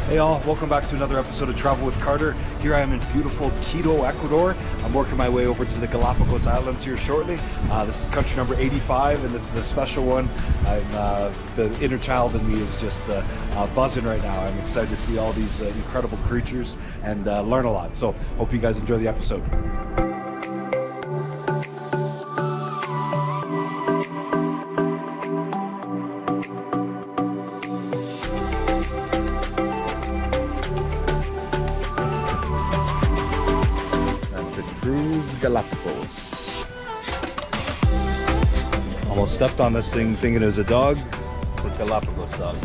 Hey all, welcome back to another episode of Travel with Carter. Here I am in beautiful Quito, Ecuador. I'm working my way over to the Galapagos Islands here shortly. This is country number 85 and this is a special one. The inner child in me is just buzzing right now. I'm excited to see all these incredible creatures and learn a lot. So hope you guys enjoy the episode. Galapagos. Almost stepped on this thing thinking it was a dog. It's a Galapagos dog.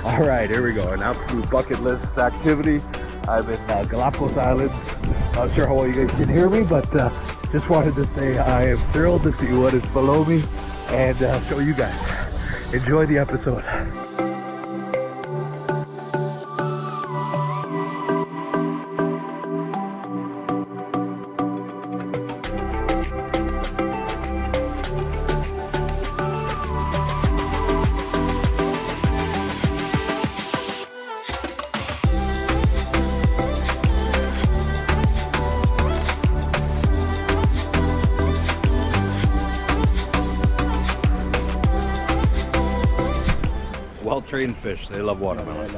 All right, here we go. An absolute bucket list activity. I'm in Galapagos Islands. Not sure how well you guys can hear me, but just wanted to say I am thrilled to see what is below me and show you guys. Enjoy the episode. Well-trained fish, they love watermelon.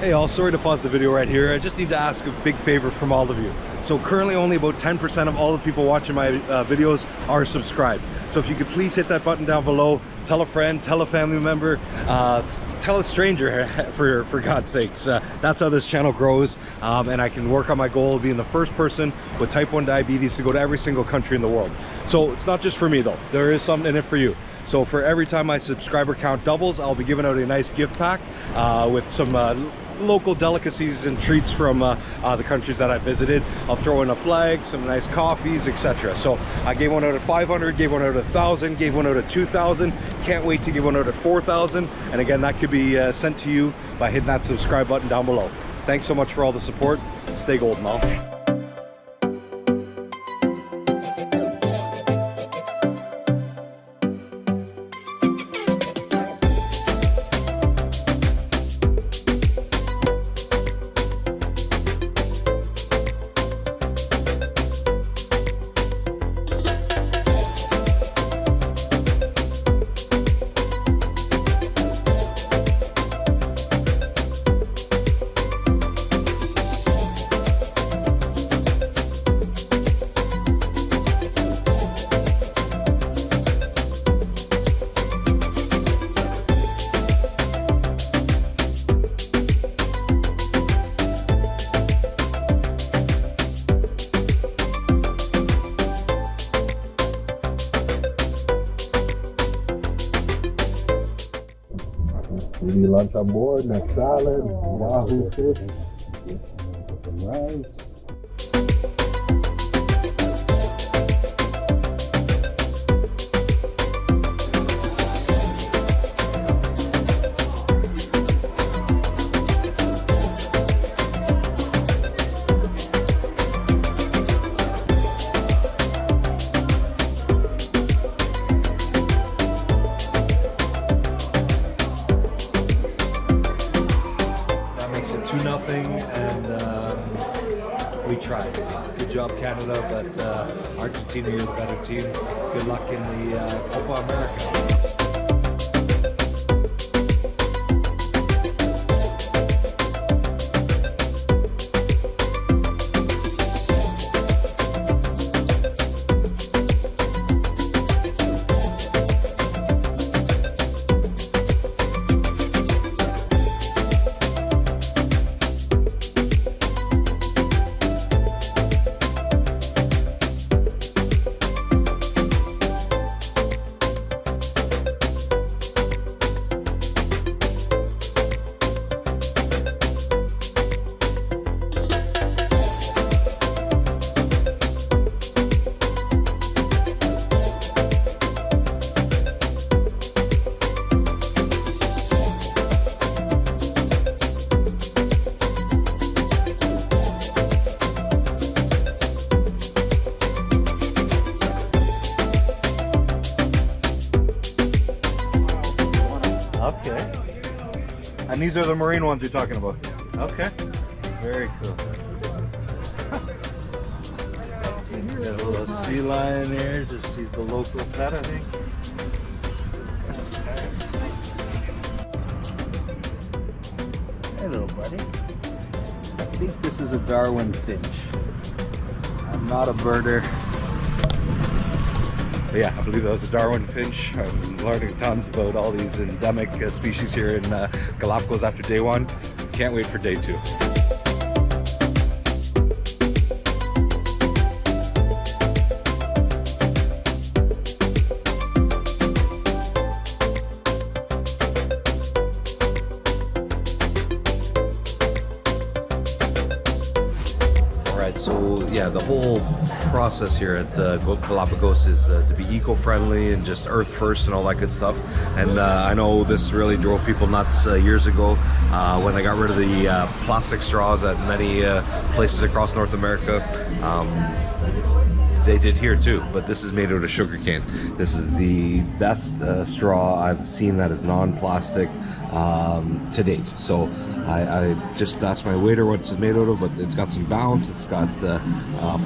Hey all, sorry to pause the video right here. I just need to ask a big favor from all of you. So currently only about 10% of all the people watching my videos are subscribed. So if you could please hit that button down below, tell a friend, tell a family member, tell a stranger for God's sakes. That's how this channel grows, and I can work on my goal of being the first person with type 1 diabetes to go to every single country in the world. So it's not just for me though, there is something in it for you. So for every time my subscriber count doubles, I'll be giving out a nice gift pack with some local delicacies and treats from the countries that I visited. I'll throw in a flag, some nice coffees, etc. So I gave one out at 500, gave one out at 1,000, gave one out at 2,000. Can't wait to give one out at 4,000. And again, that could be sent to you by hitting that subscribe button down below. Thanks so much for all the support. Stay golden, all. Maybe lunch on board, next salad, wahoo fish, some rice. We tried. Good job, Canada, but Argentina is a better team. Good luck in the Copa America. Okay. And these are the marine ones you're talking about? Okay. Very cool. Got a little sea lion here, just he's the local pet, I think. Hey little buddy. I think this is a Darwin finch. I'm not a birder. But yeah, I believe that was a Darwin finch. I'm learning tons about all these endemic species here in Galapagos after day one. Can't wait for day two. So yeah, the whole process here at Galapagos is to be eco-friendly and just earth first and all that good stuff. And I know this really drove people nuts years ago when they got rid of the plastic straws at many places across North America. They did here too, but this is made out of sugarcane. This is the best straw I've seen that is non-plastic to date. So I just asked my waiter what it's made out of, but it's got some balance, it's got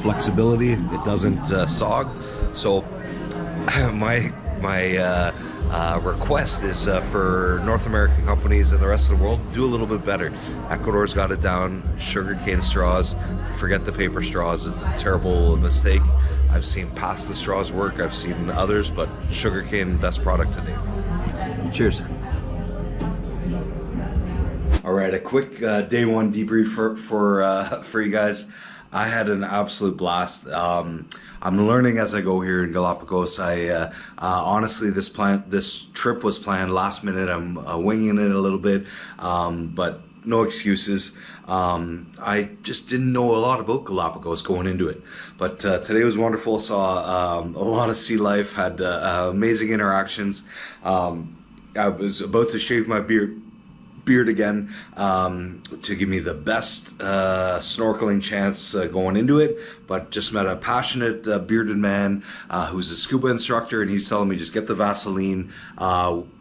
flexibility, it doesn't sog. So my request is for North American companies and the rest of the world, do a little bit better. Ecuador's got it down. Sugarcane straws, forget the paper straws. It's a terrible mistake. I've seen pasta straws work, I've seen others, but sugarcane, best product to date. Cheers. All right, a quick day one debrief for you guys. I had an absolute blast. I'm learning as I go here in Galapagos. Honestly, this trip was planned last minute. I'm winging it a little bit, but no excuses. I just didn't know a lot about Galapagos going into it, but today was wonderful. Saw a lot of sea life, had amazing interactions. I was about to shave my beard again to give me the best snorkeling chance going into it, but just met a passionate bearded man who's a scuba instructor, and he's telling me just get the Vaseline.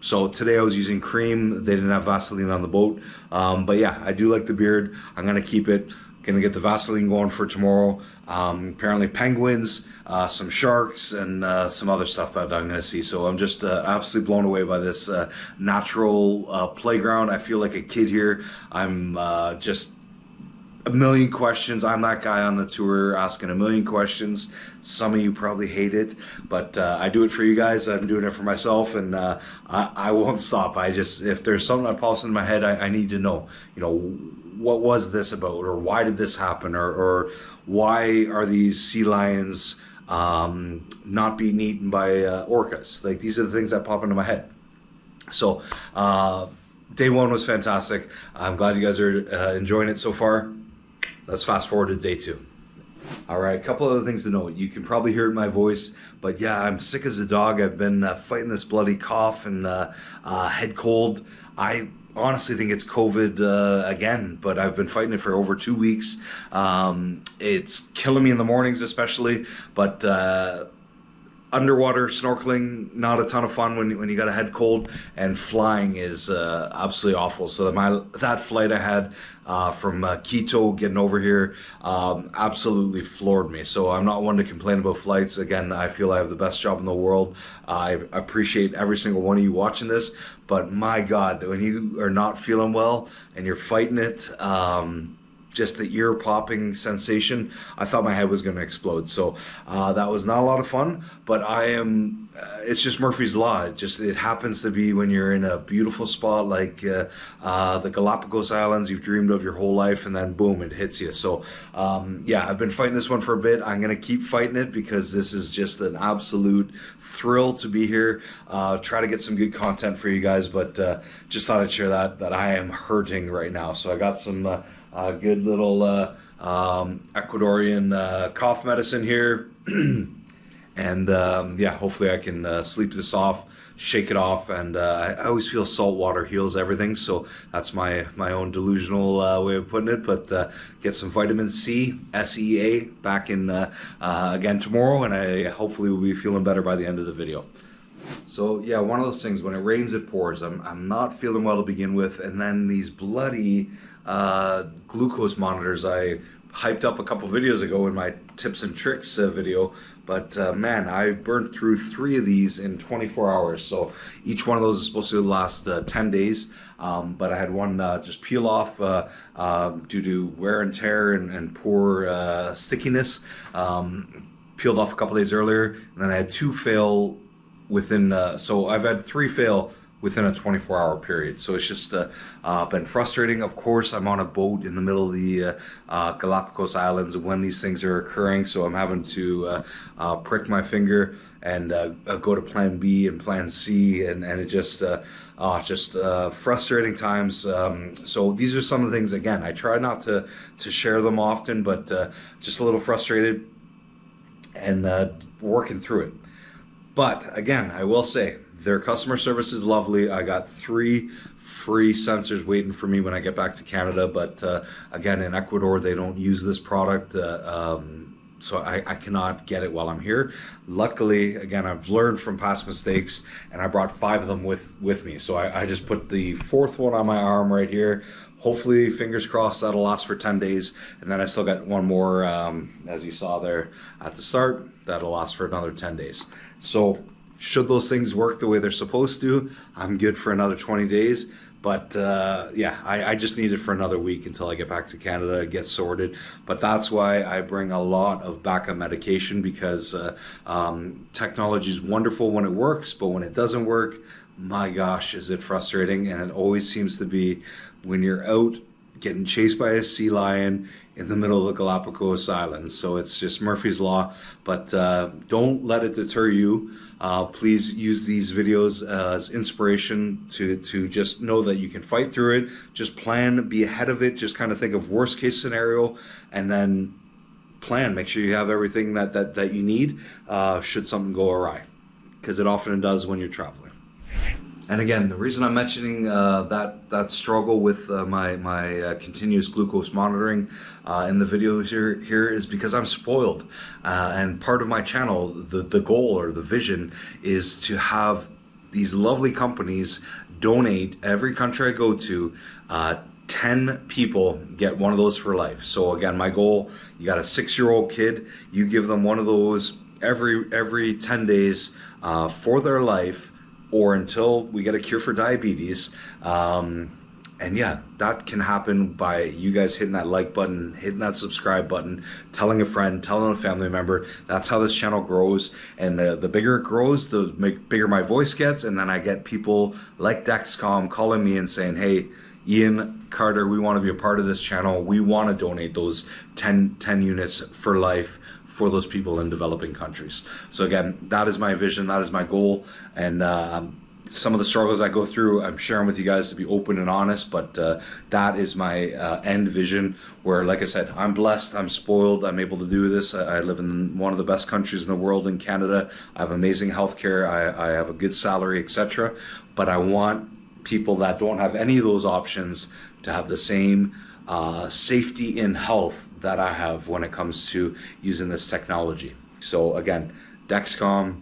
So today I was using cream. They didn't have Vaseline on the boat, but yeah, I do like the beard. I'm gonna keep it. Gonna get the Vaseline going for tomorrow. Apparently penguins, some sharks, and some other stuff that I'm gonna see. So I'm just absolutely blown away by this natural playground. I feel like a kid here. I'm just a million questions. I'm that guy on the tour asking a million questions. Some of you probably hate it, but I do it for you guys. I'm doing it for myself, and I won't stop. If there's something that pops into my head, I need to know, what was this about, or why did this happen, or why are these sea lions not being eaten by orcas? Like, these are the things that pop into my head. So day one was fantastic. I'm glad you guys are enjoying it so far. Let's fast forward to day two. All right, a couple other things to note. You can probably hear it in my voice, but yeah, I'm sick as a dog. I've been fighting this bloody cough and head cold. I honestly think it's COVID again, but I've been fighting it for over 2 weeks. It's killing me in the mornings especially, but underwater snorkeling, not a ton of fun when you got a head cold, and flying is absolutely awful. So that flight I had from Quito getting over here absolutely floored me. So I'm not one to complain about flights. Again, I feel I have the best job in the world. I appreciate every single one of you watching this, but my God, when you are not feeling well and you're fighting it, just the ear popping sensation, I thought my head was going to explode. So that was not a lot of fun, but it's just Murphy's Law. It happens to be when you're in a beautiful spot like the Galapagos Islands you've dreamed of your whole life, and then boom, it hits you. So yeah, I've been fighting this one for a bit. I'm going to keep fighting it because this is just an absolute thrill to be here. Try to get some good content for you guys, but just thought I'd share that I am hurting right now. So I got some good little Ecuadorian cough medicine here. And yeah, hopefully I can sleep this off, shake it off, and I always feel salt water heals everything, so that's my own delusional way of putting it. But get some vitamin C, SEA, back in again tomorrow, and I hopefully will be feeling better by the end of the video. So yeah, one of those things, when it rains it pours. I'm not feeling well to begin with, and then these bloody glucose monitors I hyped up a couple videos ago in my tips and tricks video, but man, I burnt through 3 of these in 24 hours. So each one of those is supposed to last 10 days, but I had one just peel off due to wear and tear and poor stickiness. Peeled off a couple days earlier, and then I had 2 fail within, so I've had 3 fail within a 24-hour period. So it's just been frustrating. Of course, I'm on a boat in the middle of the Galapagos Islands when these things are occurring, so I'm having to prick my finger and go to plan B and plan C, and it just frustrating times. So these are some of the things, again, I try not to share them often, but just a little frustrated and working through it. But again, I will say, their customer service is lovely. I got 3 free sensors waiting for me when I get back to Canada. But again, in Ecuador, they don't use this product. So I cannot get it while I'm here. Luckily, again, I've learned from past mistakes, and I brought 5 of them with me. So I just put the 4th one on my arm right here. Hopefully, fingers crossed, that'll last for 10 days. And then I still got one more, as you saw there at the start, that'll last for another 10 days. So should those things work the way they're supposed to, I'm good for another 20 days. But yeah, I just need it for another week until I get back to Canada and get sorted. But that's why I bring a lot of backup medication, because technology is wonderful when it works, but when it doesn't work, my gosh, is it frustrating. And it always seems to be when you're out getting chased by a sea lion in the middle of the Galapagos Islands. So it's just Murphy's Law, but don't let it deter you. Please use these videos as inspiration to just know that you can fight through it. Just plan, be ahead of it. Just kind of think of worst case scenario, and then plan. Make sure you have everything that you need should something go awry, because it often does when you're traveling. And again, the reason I'm mentioning that struggle with my continuous glucose monitoring in the video here is because I'm spoiled. And part of my channel, the goal or the vision is to have these lovely companies donate every country I go to. 10 people get one of those for life. So again, my goal, you got a 6-year-old kid, you give them one of those every 10 days for their life, or until we get a cure for diabetes. And yeah, that can happen by you guys hitting that like button, hitting that subscribe button, telling a friend, telling a family member. That's how this channel grows. And the bigger it grows, the bigger my voice gets. And then I get people like Dexcom calling me and saying, hey, Ian, Carter, we want to be a part of this channel. We want to donate those 10 units for life for those people in developing countries. So again, that is my vision, that is my goal, and some of the struggles I go through, I'm sharing with you guys to be open and honest, but that is my end vision, where, like I said, I'm blessed, I'm spoiled, I'm able to do this. I live in one of the best countries in the world, in Canada. I have amazing healthcare, I have a good salary, etc. But I want people that don't have any of those options to have the same safety in health that I have when it comes to using this technology. So again, Dexcom,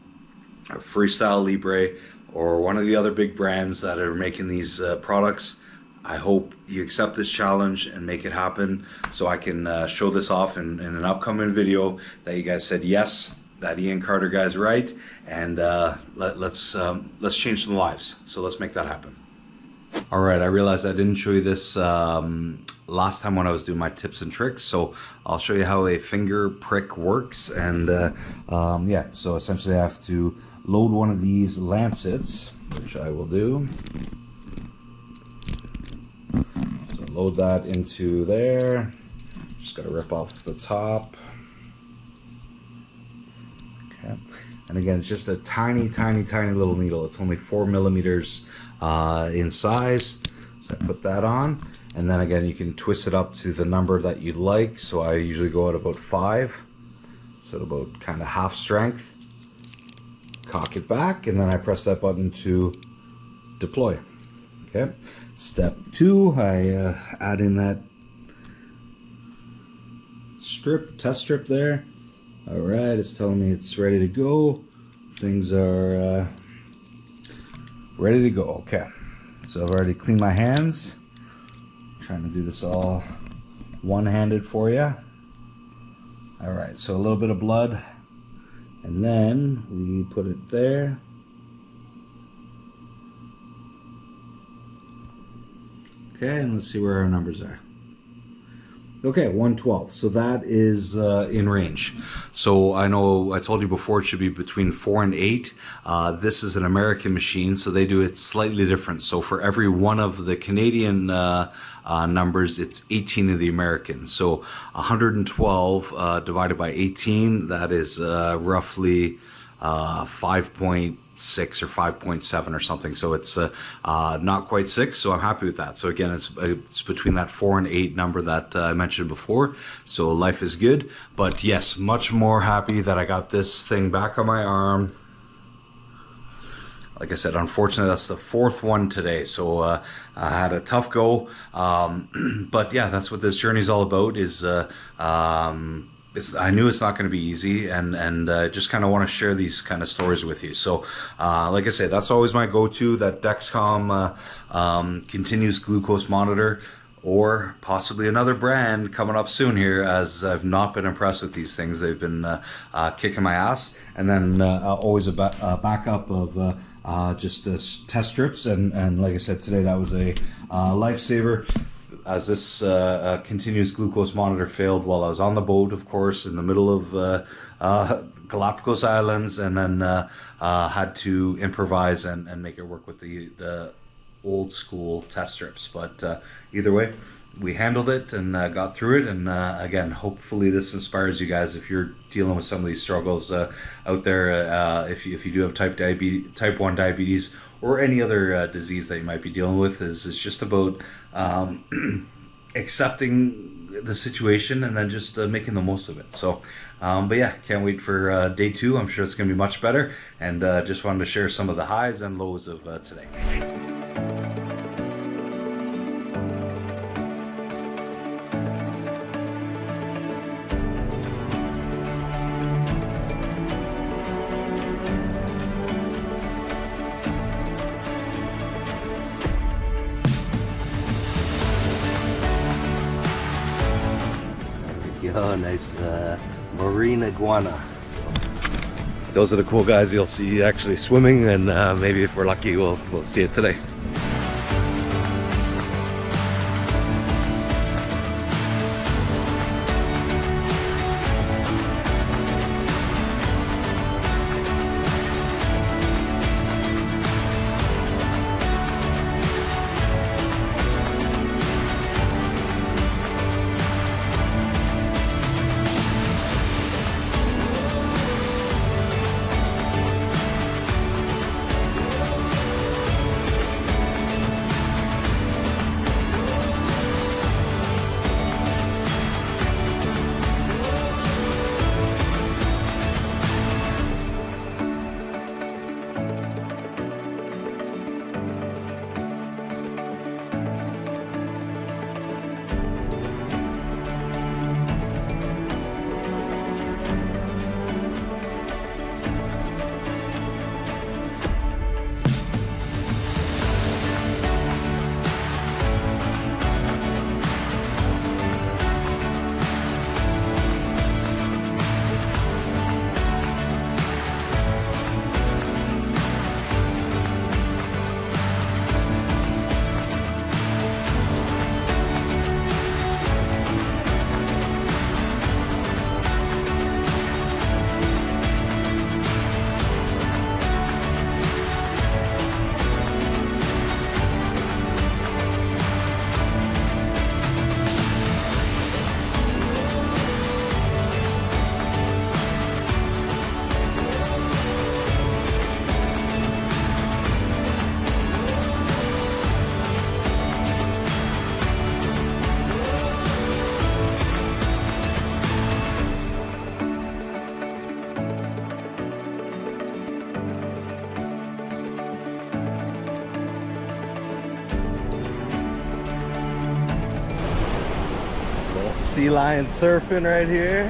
or Freestyle Libre, or one of the other big brands that are making these products, I hope you accept this challenge and make it happen, so I can show this off in an upcoming video that you guys said, yes, that Ian Carter guy's right, and let's change some lives. So let's make that happen. All right, I realized I didn't show you this last time when I was doing my tips and tricks, so I'll show you how a finger prick works. And yeah, so essentially I have to load one of these lancets, which I will do. So load that into there. Just gotta rip off the top. Okay, and again, it's just a tiny little needle. It's only 4 millimeters in size. So I put that on, and then again, you can twist it up to the number that you'd like. So I usually go at about 5, so at about kind of half strength. Cock it back, and then I press that button to deploy. Okay, step 2, I add in that test strip there. All right, it's telling me it's ready to go. Things are ready to go. Okay, so I've already cleaned my hands. I'm trying to do this all one-handed for you. All right, so a little bit of blood, and then we put it there. Okay, and let's see where our numbers are. Okay, 112. So that is in range. So I know I told you before it should be between 4 and 8. This is an American machine, so they do it slightly different. So for every one of the Canadian numbers, it's 18 of the American. So 112 divided by 18, that is roughly 5.6 or 5.7 or something. So it's not quite 6, so I'm happy with that. So again, it's between that 4 and 8 number that I mentioned before. So life is good, but yes, much more happy that I got this thing back on my arm. Like I said, unfortunately, that's the 4th one today. So I had a tough go, but yeah, that's what this journey is all about. I knew it's not going to be easy, and just kind of want to share these kind of stories with you. So like I said, that's always my go-to, that Dexcom continuous glucose monitor. or possibly another brand coming up soon here, as I've not been impressed with these things. They've been kicking my ass. And then always a backup of just test strips, and like I said today, that was a lifesaver, as this continuous glucose monitor failed while I was on the boat, of course, in the middle of Galapagos Islands, and then had to improvise and make it work with the old school test strips. But either way, we handled it and got through it. And again, hopefully this inspires you guys if you're dealing with some of these struggles out there. If you do have type 1 diabetes, or any other disease that you might be dealing with, is just about accepting the situation and then just making the most of it. So but yeah, can't wait for day 2. I'm sure it's gonna be much better, and just wanted to share some of the highs and lows of today. Oh, nice marine iguana. So Those are the cool guys you'll see actually swimming, and maybe if we're lucky, we'll see it today. sea lion surfing right here.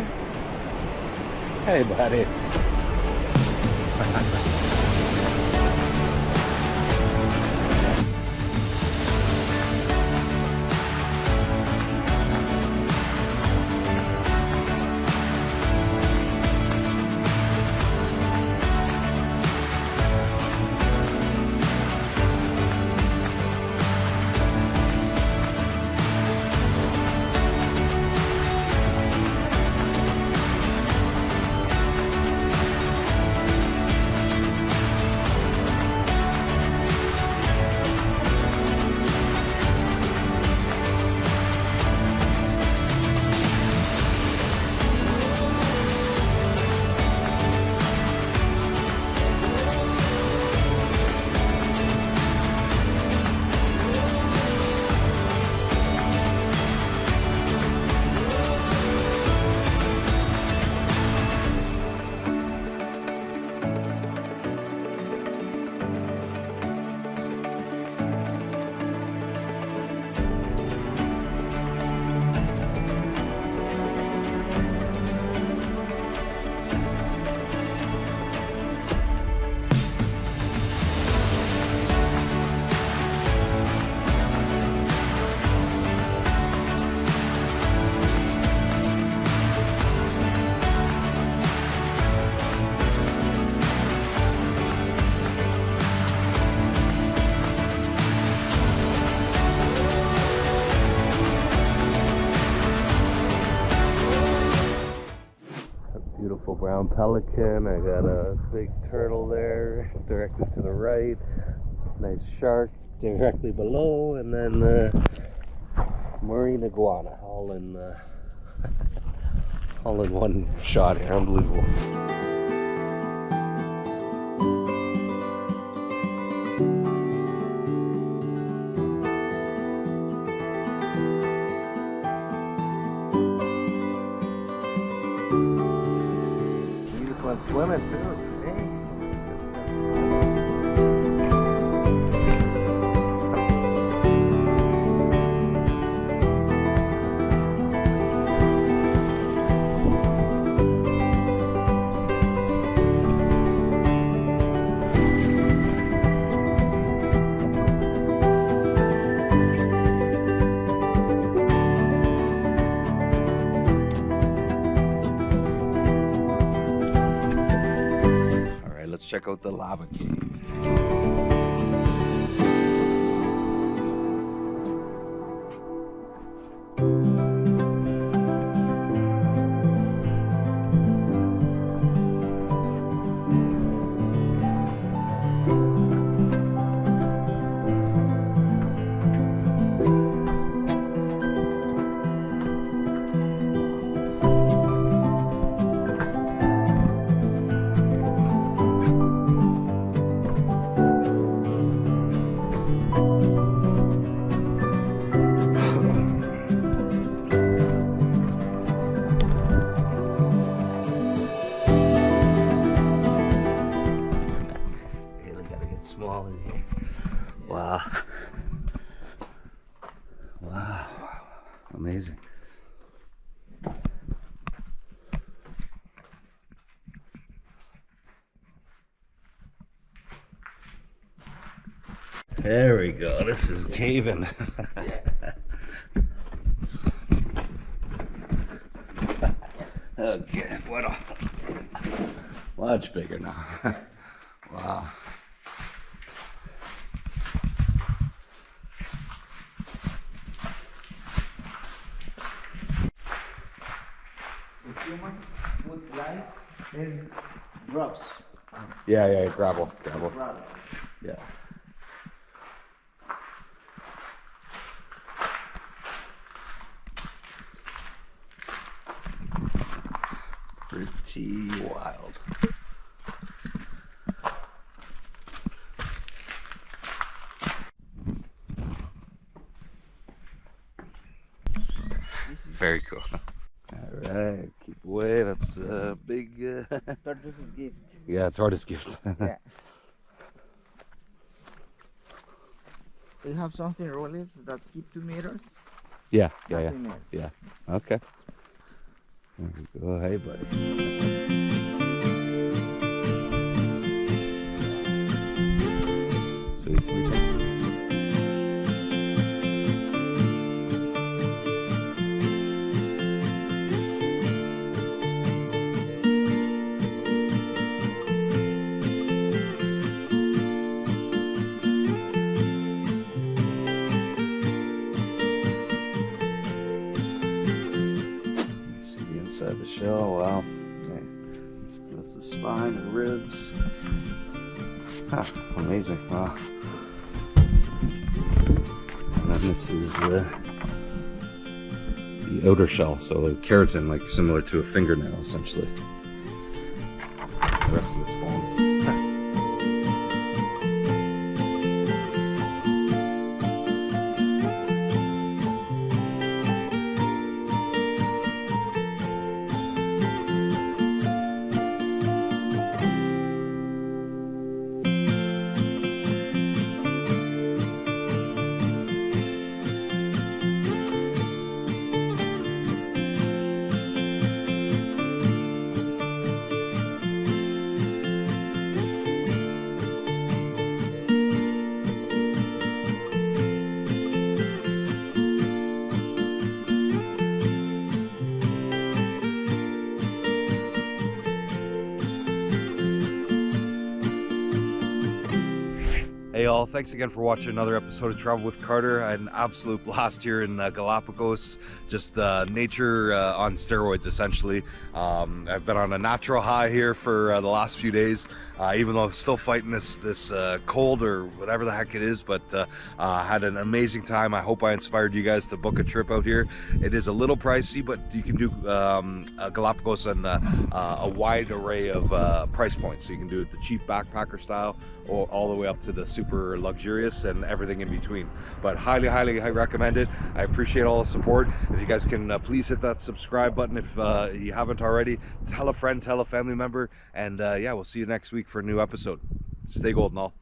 Hey, buddy. brown pelican. I got a big turtle there directly to the right. Nice shark directly below, and then marine iguana, all in all in one shot here. Unbelievable. You just went swimming too. Let's check out the lava cave. Small in here. Wow. Wow. Amazing. There we go. This is caving. Okay. What a much bigger now. Wow. With light and drops. Yeah, gravel. Yeah. Pretty wild. Very cool. All right, keep away. That's a big. Tortoise gift. Yeah, tortoise gift. Yeah. We have something reliefs that keep 2 meters. Yeah. Nothing else. Yeah. Okay. There we go. Hey, buddy. So he's sleeping. Inside the shell, wow. Okay. That's the spine and ribs. Huh, amazing, wow. And then this is the outer shell, so the keratin, like similar to a fingernail essentially. The rest of it's bone. Well, thanks again for watching another episode of Travel with Carter. I had an absolute blast here in Galapagos. Just nature on steroids, essentially. I've been on a natural high here for the last few days, even though I'm still fighting this cold or whatever the heck it is. But had an amazing time. I hope I inspired you guys to book a trip out here. It is a little pricey, but you can do Galapagos on a wide array of price points. So you can do it the cheap backpacker style, or all the way up to the super luxurious and everything in between. But highly recommend it. I appreciate all the support. If you guys can please hit that subscribe button if you haven't already. Tell a friend, tell a family member, and yeah, we'll see you next week for a new episode. Stay golden all.